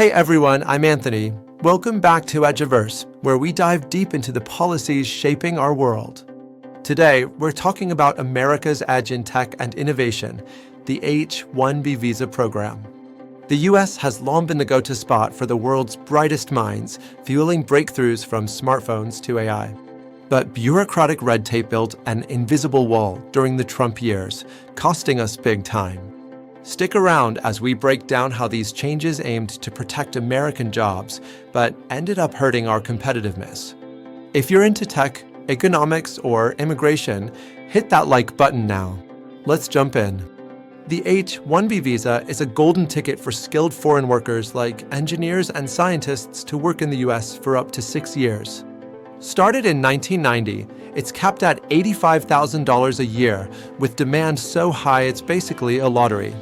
Hey everyone, I'm Anthony. Welcome back to Edgeverse, where we dive deep into the policies shaping our world. Today, we're talking about America's edge in tech and innovation, the H-1B visa program. The US has long been the go-to spot for the world's brightest minds, fueling breakthroughs from smartphones to AI. But bureaucratic red tape built an invisible wall during the Trump years, costing us big time. Stick around as we break down how these changes aimed to protect American jobs, but ended up hurting our competitiveness. If you're into tech, economics, or immigration, hit that like button now. Let's jump in. The H-1B visa is a golden ticket for skilled foreign workers like engineers and scientists to work in the US for up to 6 years. Started in 1990, it's capped at $85,000 a year, with demand so high it's basically a lottery.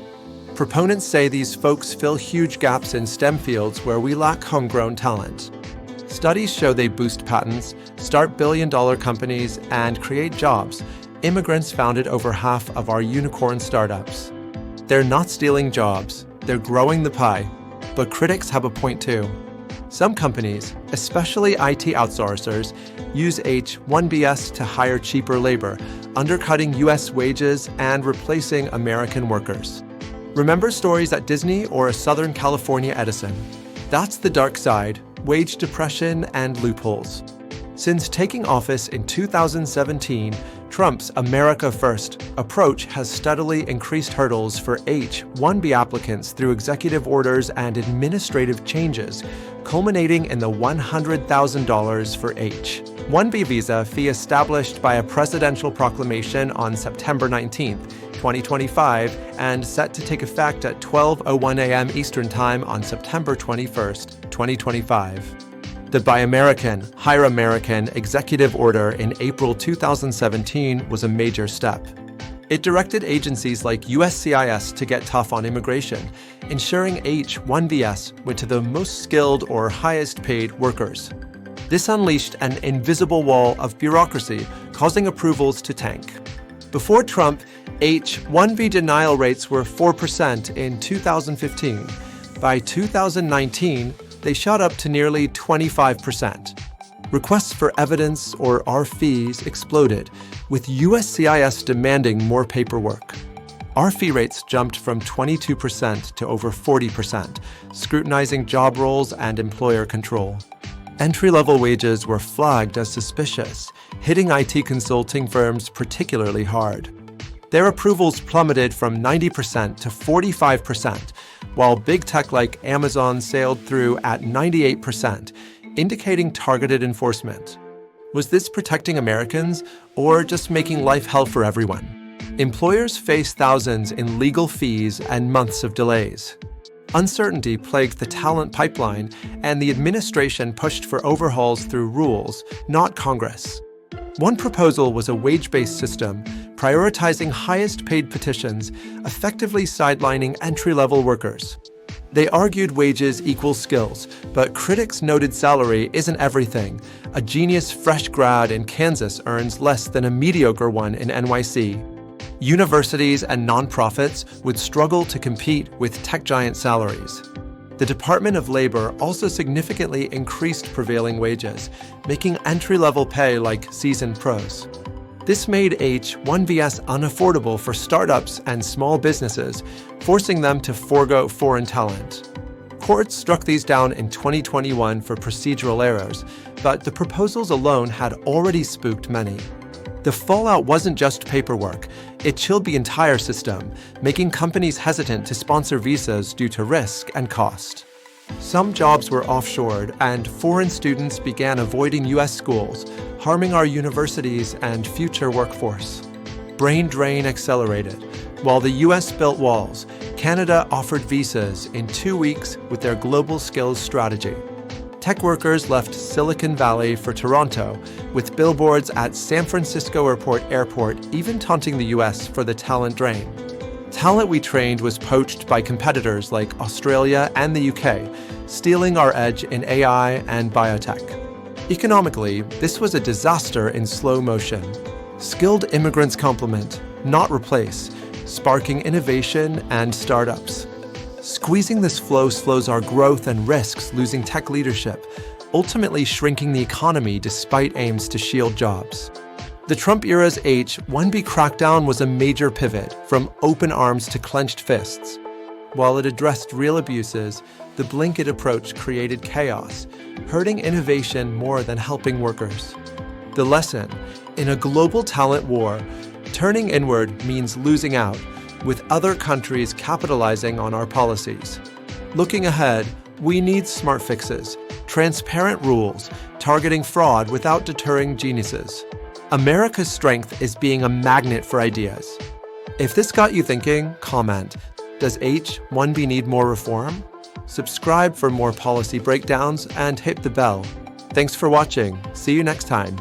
Proponents say these folks fill huge gaps in STEM fields where we lack homegrown talent. Studies show they boost patents, start billion-dollar companies, and create jobs. Immigrants founded over half of our unicorn startups. They're not stealing jobs, they're growing the pie. But critics have a point too. Some companies, especially IT outsourcers, use H-1Bs to hire cheaper labor, undercutting US wages and replacing American workers. Remember stories at Disney or a Southern California Edison? That's the dark side, wage depression and loopholes. Since taking office in 2017, Trump's America First approach has steadily increased hurdles for H-1B applicants through executive orders and administrative changes, culminating in the $100,000 for H-1B visa fee established by a presidential proclamation on September 19, 2025, and set to take effect at 12:01 a.m. Eastern Time on September 21, 2025. The Buy American, Hire American executive order in April 2017 was a major step. It directed agencies like USCIS to get tough on immigration, ensuring H-1Bs went to the most skilled or highest paid workers. This unleashed an invisible wall of bureaucracy, causing approvals to tank. Before Trump, H-1B denial rates were 4% in 2015. By 2019, they shot up to nearly 25%. Requests for evidence or RFEs exploded, with USCIS demanding more paperwork. RFE rates jumped from 22% to over 40%, scrutinizing job roles and employer control. Entry-level wages were flagged as suspicious, hitting IT consulting firms particularly hard. Their approvals plummeted from 90% to 45%, while big tech like Amazon sailed through at 98%, indicating targeted enforcement. Was this protecting Americans, or just making life hell for everyone? Employers face thousands in legal fees and months of delays. Uncertainty plagued the talent pipeline, and the administration pushed for overhauls through rules, not Congress. One proposal was a wage-based system, prioritizing highest-paid petitions, effectively sidelining entry-level workers. They argued wages equal skills, but critics noted salary isn't everything. A genius fresh grad in Kansas earns less than a mediocre one in NYC. Universities and nonprofits would struggle to compete with tech giant salaries. The Department of Labor also significantly increased prevailing wages, making entry-level pay like seasoned pros. This made H-1Bs unaffordable for startups and small businesses, forcing them to forego foreign talent. Courts struck these down in 2021 for procedural errors, but the proposals alone had already spooked many. The fallout wasn't just paperwork. It chilled the entire system, making companies hesitant to sponsor visas due to risk and cost. Some jobs were offshored, and foreign students began avoiding US schools, harming our universities and future workforce. Brain drain accelerated. While the US built walls, Canada offered visas in 2 weeks with their global skills strategy. Tech workers left Silicon Valley for Toronto, with billboards at San Francisco Airport even taunting the US for the talent drain. Talent we trained was poached by competitors like Australia and the UK, stealing our edge in AI and biotech. Economically, this was a disaster in slow motion. Skilled immigrants complement, not replace, sparking innovation and startups. Squeezing this flow slows our growth and risks losing tech leadership, ultimately shrinking the economy despite aims to shield jobs. The Trump era's H-1B crackdown was a major pivot from open arms to clenched fists. While it addressed real abuses, the blanket approach created chaos, hurting innovation more than helping workers. The lesson: in a global talent war, turning inward means losing out, with other countries capitalizing on our policies. Looking ahead, we need smart fixes, transparent rules, targeting fraud without deterring geniuses. America's strength is being a magnet for ideas. If this got you thinking, comment. Does H-1B need more reform? Subscribe for more policy breakdowns and hit the bell. Thanks for watching. See you next time.